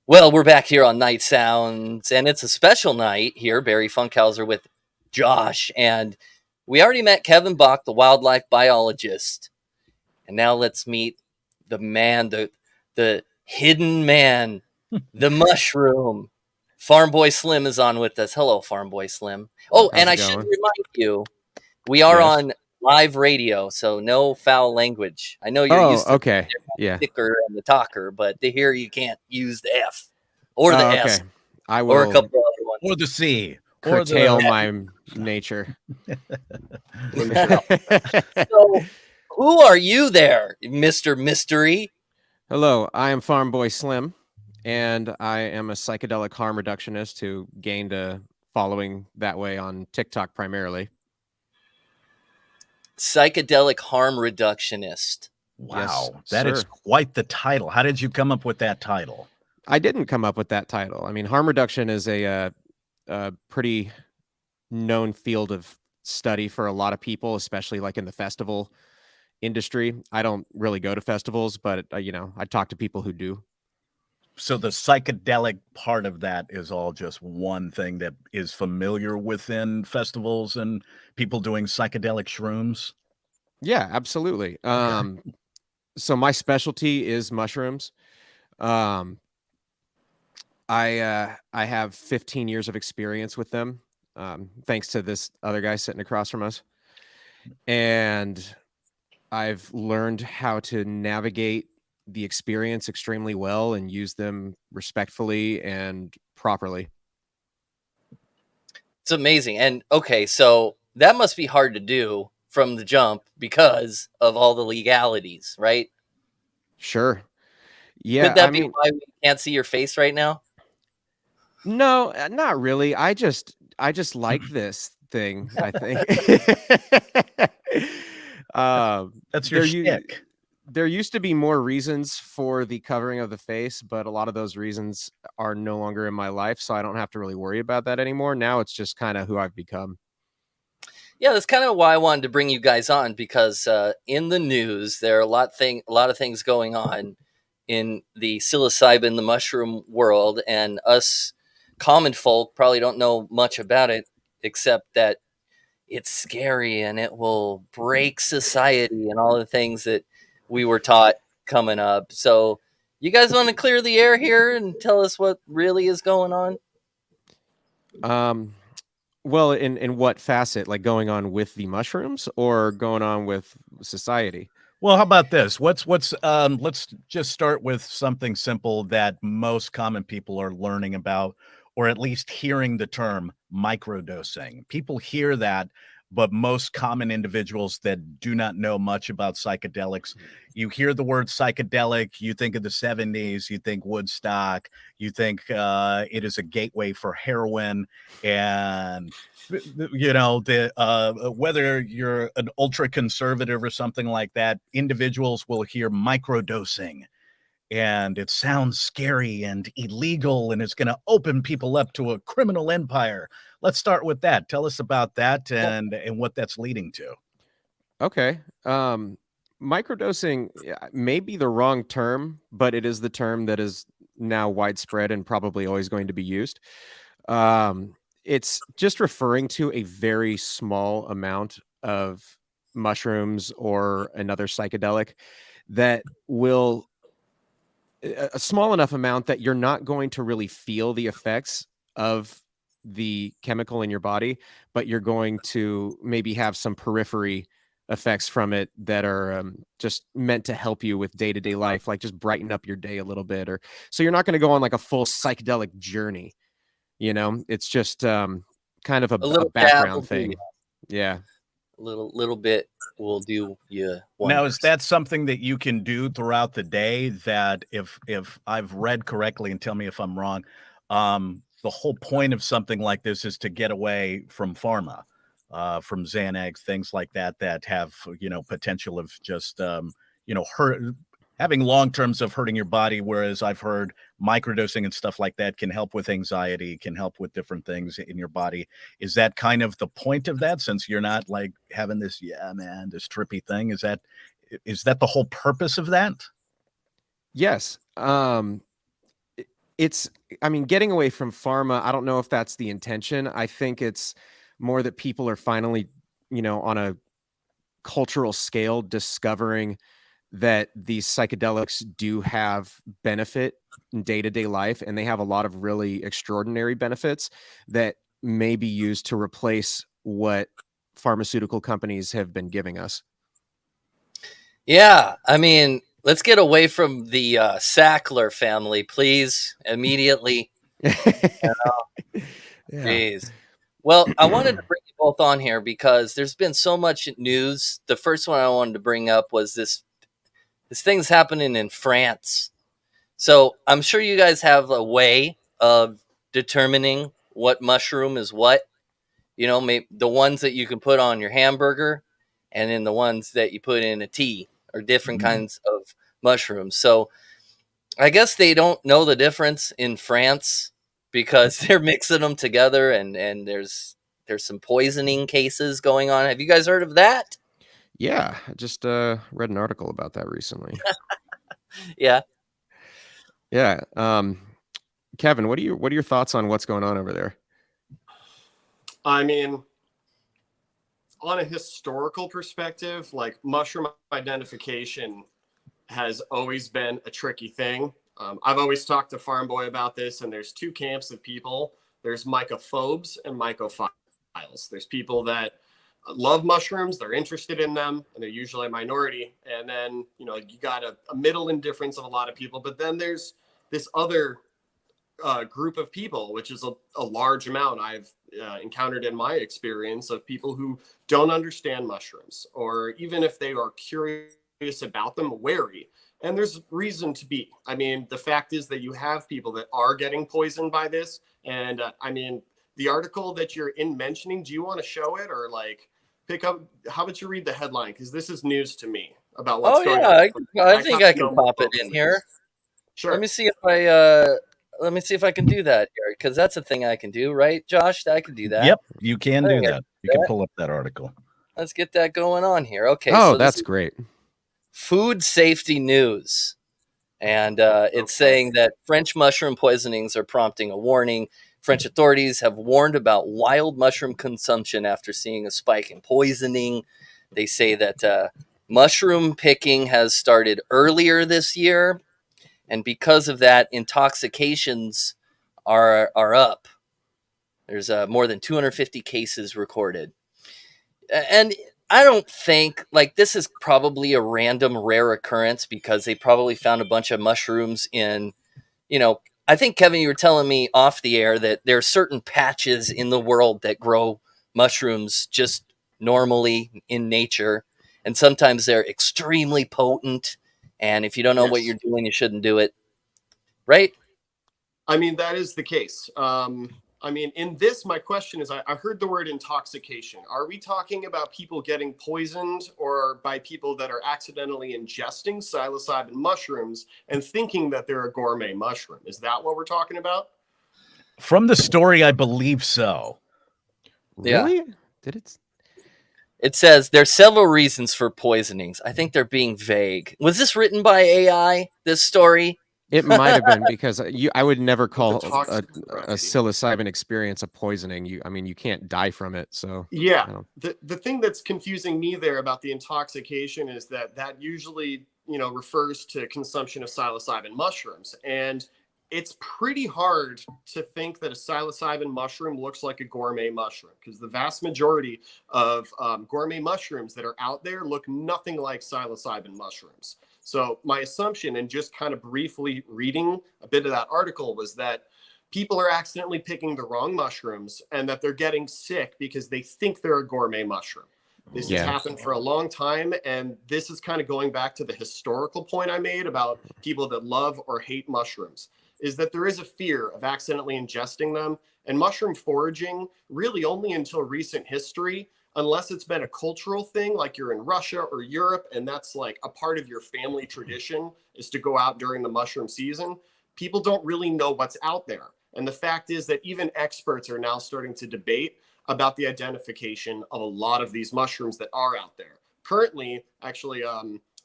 Well, we're back here on Night Sounds, and it's a special night here. Barry Funkhouser with Josh, and we already met Kevin Bock, the wildlife biologist, and now let's meet the man, the hidden man, the mushroom. Farm Boy Slim is on with us. Hello, Farm Boy Slim. Oh, and How's it I should going? remind you, we are Yes. on live radio, so no foul language. I know you're Oh, used to okay. Yeah. the ticker and the talker, but here you can't use the F or the Oh, S okay. I or a will couple other or ones. the C or curtail the my nature. So, who are you there, Mr. Mystery? Hello, I am Farm Boy Slim, and I am a psychedelic harm reductionist who gained a following that way on TikTok primarily. Psychedelic harm reductionist. Yes, wow, that is sir. quite the title. How did you come up with that title? I didn't come up with that title. I mean, harm reduction is a pretty known field of study for a lot of people, especially like in the festival industry. I don't really go to festivals, but I talk to people who do. So the psychedelic part of that is all just one thing that is familiar within festivals and people doing psychedelic shrooms. Yeah, absolutely. Okay. So my specialty is mushrooms. Um, I have 15 years of experience with them, thanks to this other guy sitting across from us, and I've learned how to navigate the experience extremely well and use them respectfully and properly. It's amazing. And okay, so that must be hard to do from the jump because of all the legalities, right? Sure. Yeah, Could I that be mean, why we can't see your face right now? no, not really. I just like this thing, I think. That's your There you shtick. there used to be more reasons for the covering of the face, but a lot of those reasons are no longer in my life, so I don't have to really worry about that anymore. Now it's just kind of who I've become. Yeah, that's kind of why I wanted to bring you guys on because in the news there are a lot of things going on in the psilocybin, the mushroom world, and us common folk probably don't know much about it except that it's scary and it will break society and all the things that we were taught coming up. So, you guys want to clear the air here and tell us what really is going on? Um, well, in what facet? Like going on with the mushrooms or going on with society? Well, how about this? Let's just start with something simple that most common people are learning about, or at least hearing the term microdosing. People hear that, but most common individuals that do not know much about psychedelics, you hear the word psychedelic, you think of the 70s, you think Woodstock, you think it is a gateway for heroin and whether you're an ultra conservative or something like that, individuals will hear microdosing and it sounds scary and illegal and it's going to open people up to a criminal empire. Let's start with that. Tell us about that Well, and what that's leading to. Okay. Microdosing may be the wrong term, but it is the term that is now widespread and probably always going to be used. It's just referring to a very small amount of mushrooms or another psychedelic that will a small enough amount that you're not going to really feel the effects of the chemical in your body, but you're going to maybe have some periphery effects from it that are just meant to help you with day-to-day life, like just brighten up your day a little bit. Or so you're not going to go on like a full psychedelic journey. It's just kind of a, a a little dab will background do you. thing. Yeah. Little bit will do you Now, is wonders. that something that you can do throughout the day that if I've read correctly and tell me if I'm wrong, the whole point of something like this is to get away from pharma, from Xanax, things like that that have, potential of just hurt having long terms of hurting your body, whereas I've heard microdosing and stuff like that can help with anxiety, can help with different things in your body. Is that kind of the point of that since you're not like having this, yeah, man, this trippy thing? Is that the whole purpose of that? Yes. I mean, getting away from pharma, I don't know if that's the intention. I think it's more that people are finally, on a cultural scale, discovering that these psychedelics do have benefit in day-to-day life, and they have a lot of really extraordinary benefits that may be used to replace what pharmaceutical companies have been giving us. Yeah, I mean, let's get away from the Sackler family, please, immediately. Yeah. Jeez. Well, I wanted to bring you both on here because there's been so much news. The first one I wanted to bring up was this thing's happening in France. So I'm sure you guys have a way of determining what mushroom is what. Maybe the ones that you can put on your hamburger, and then the ones that you put in a tea, or different kinds of mushrooms. So I guess they don't know the difference in France because they're mixing them together, and there's some poisoning cases going on. Have you guys heard of that? Yeah, I just read an article about that recently. Yeah. Yeah. Kevin, what are your thoughts on what's going on over there? I mean, on a historical perspective, like mushroom identification has always been a tricky thing. I've always talked to Farm Boy about this, and there's two camps of people. There's mycophobes and mycophiles. There's people that love mushrooms, they're interested in them, and they're usually a minority. And then, you got a middle indifference of a lot of people. But then there's this other group of people, which is a large amount I've encountered in my experience, of people who don't understand mushrooms, or even if they are curious about them, wary. And there's reason to be. I mean, the fact is that you have people that are getting poisoned by this. And I mean, the article that you're in mentioning, do you want to show it, or like pick up? How about you read the headline? Because this is news to me about what's Oh going yeah, on. I think have I to can know more pop it about in this. here. Sure. Let me see if I can do that here, because that's a thing I can do, right, Josh? I can do that. Yep, you can do Okay. that. You can pull up that article. Let's get that going on here. Okay. Oh, So that's great. Food safety news. And it's saying that French mushroom poisonings are prompting a warning. French authorities have warned about wild mushroom consumption after seeing a spike in poisoning. They say that mushroom picking has started earlier this year, and because of that, intoxications are up. There's more than 250 cases recorded. And I don't think, like, this is probably a random rare occurrence because they probably found a bunch of mushrooms in, I think, Kevin, you were telling me off the air that there are certain patches in the world that grow mushrooms just normally in nature. And sometimes they're extremely potent. And if you don't know what you're doing, you shouldn't do it. Right? I mean, that is the case. I mean, in this, my question is, I heard the word intoxication. Are we talking about people getting poisoned, or by people that are accidentally ingesting psilocybin mushrooms and thinking that they're a gourmet mushroom? Is that what we're talking about? From the story, I believe so. Really? Yeah. Did it? It says there's several reasons for poisonings. I think they're being vague. Was this written by AI, this story? It might have been, because I would never call a variety. psilocybin experience a poisoning. You can't die from it. So Yeah, the thing that's confusing me there about the intoxication is that usually refers to consumption of psilocybin mushrooms, and it's pretty hard to think that a psilocybin mushroom looks like a gourmet mushroom, because the vast majority of gourmet mushrooms that are out there look nothing like psilocybin mushrooms. So my assumption, and just kind of briefly reading a bit of that article, was that people are accidentally picking the wrong mushrooms, and that they're getting sick because they think they're a gourmet mushroom. This has happened for a long time, and this is kind of going back to the historical point I made about people that love or hate mushrooms, is that there is a fear of accidentally ingesting them. And mushroom foraging, really only until recent history, unless it's been a cultural thing, like you're in Russia or Europe, and that's like a part of your family tradition, is to go out during the mushroom season, people don't really know what's out there. And the fact is that even experts are now starting to debate about the identification of a lot of these mushrooms that are out there. Currently, actually,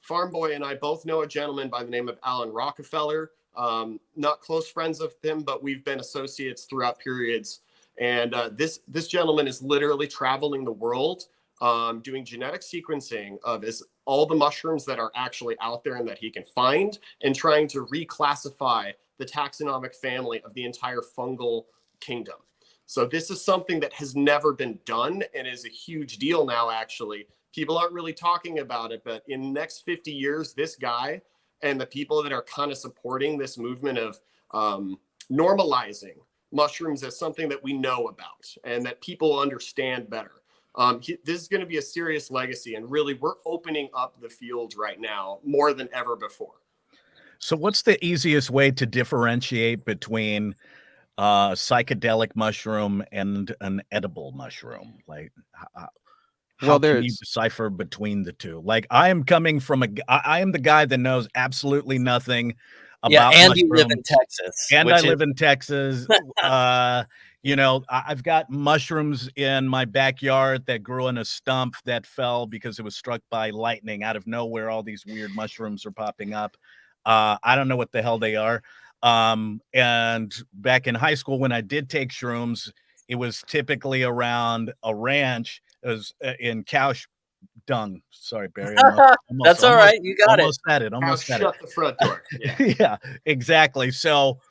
Farm Boy and I both know a gentleman by the name of Alan Rockefeller. Not close friends of him, but we've been associates throughout periods. And this gentleman is literally traveling the world, doing genetic sequencing of all the mushrooms that are actually out there and that he can find, and trying to reclassify the taxonomic family of the entire fungal kingdom. So this is something that has never been done and is a huge deal now, actually. People aren't really talking about it, but in the next 50 years, this guy and the people that are kind of supporting this movement of normalizing mushrooms as something that we know about and that people understand better. This is going to be a serious legacy, and really we're opening up the field right now more than ever before. So what's the easiest way to differentiate between psychedelic mushroom and an edible mushroom? Like, how can you decipher between the two? Like, I am the guy that knows absolutely nothing about and mushrooms. You live in Texas. And I live in Texas. You know, I've got mushrooms in my backyard that grew in a stump that fell because it was struck by lightning out of nowhere. All these weird mushrooms are popping up. I don't know what the hell they are. And back in high school, when I did take shrooms, it was typically around a ranch. It was in cow dung. Sorry, Barry. That's all right. You got it. Almost said it. Shut the front door. Yeah, yeah, exactly. So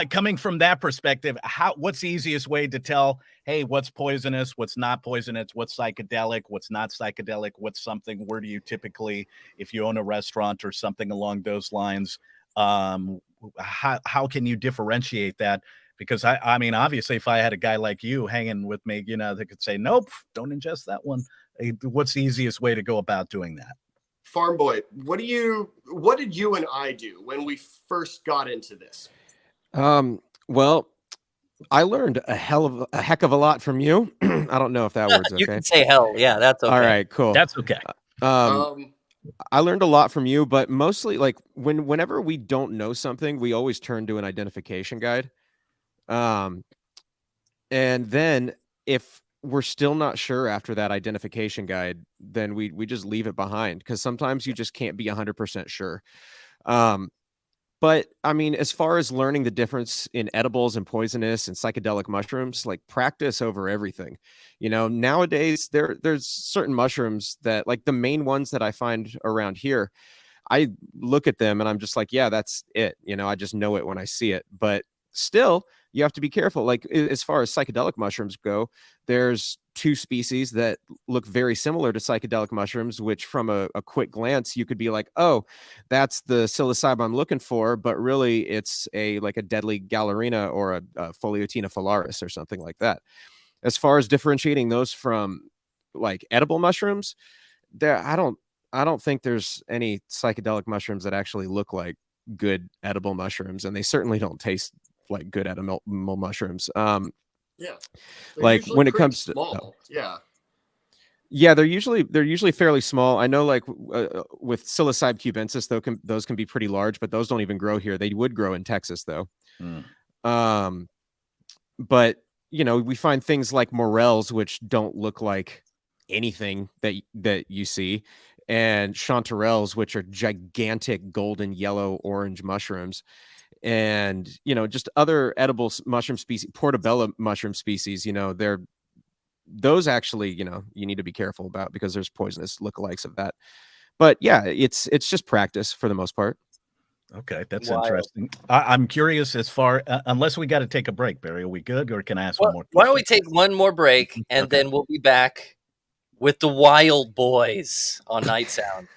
coming from that perspective, what's the easiest way to tell, hey, what's poisonous, what's not poisonous, what's psychedelic, what's not psychedelic, what's something? Where do you typically, if you own a restaurant or something along those lines, how can you differentiate that? Because I mean, obviously, if I had a guy like you hanging with me, you know, they could say, nope, don't ingest that one. What's the easiest way to go about doing that? Farm Boy, what did you and I do when we first got into this? Well, I learned a heck of a lot from you. I don't know if that word's okay. You can say hell. Yeah, that's okay. All right, cool. That's okay. I learned a lot from you, but mostly like whenever we don't know something, we always turn to an identification guide. And then if we're still not sure after that identification guide, then we just leave it behind, because sometimes you just can't be 100% sure. But I mean, as far as learning the difference in edibles and poisonous and psychedelic mushrooms, like practice over everything. You know, nowadays there's certain mushrooms that, like the main ones that I find around here, I look at them and I'm just like, yeah, that's it. You know, I just know it when I see it. But still, you have to be careful. Like as far as psychedelic mushrooms go, there's two species that look very similar to psychedelic mushrooms, which from a quick glance, you could be like, oh, that's the psilocybin I'm looking for. But really it's like a deadly gallerina or a Pholiotena phalaris or something like that. As far as differentiating those from like edible mushrooms, I don't think there's any psychedelic mushrooms that actually look like good edible mushrooms, and they certainly don't taste like good edible mushrooms. Yeah, like when it comes to small. Yeah, they're usually fairly small. I know, like with psilocybe cubensis, those can be pretty large, but those don't even grow here. They would grow in Texas though. But you know, we find things like morels, which don't look like anything that you see, and chanterelles, which are gigantic golden yellow orange mushrooms. And you know, just other edible mushroom species, portobello mushroom species, you know, those actually, you know, you need to be careful about, because there's poisonous lookalikes of that. But yeah, it's just practice for the most part. Okay, that's interesting. I'm curious, as far unless we got to take a break, Barry, are we good, or can I ask one more? Why don't we take one more break, and then we'll be back with the Wild Boys on Night Sound.